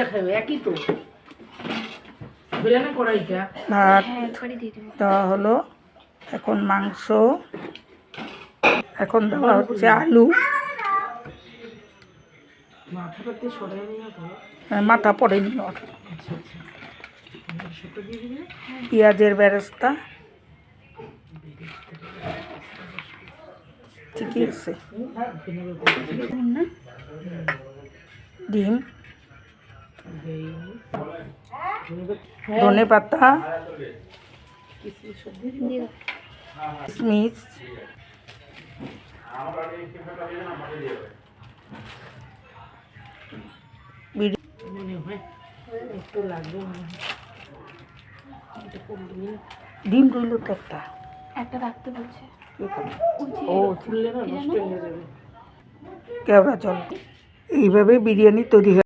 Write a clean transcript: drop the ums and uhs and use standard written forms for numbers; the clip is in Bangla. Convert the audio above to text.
দেখাবে একই তো বিরিয়ানি কড়াইটা ভাত দেওয়া হলো। এখন মাংস, এখন দেওয়া হচ্ছে আলু। মাথাটাতে সরাই নিয়ে মাথা পড়েনি ওর। আচ্ছা আচ্ছা সেটা দিয়ে দিবি পেঁয়াজের বেরেস্তা ঠিকই আছে। ডিম, ধনে পাতা, কিশমিশ, একটু লাগবে ডিম রইল তো একটা একটা রাখতে বলছে। ও খুললে না নষ্ট হয়ে যাবে। কেওড়া জল। এইভাবে বিরিয়ানি তৈরি হয়।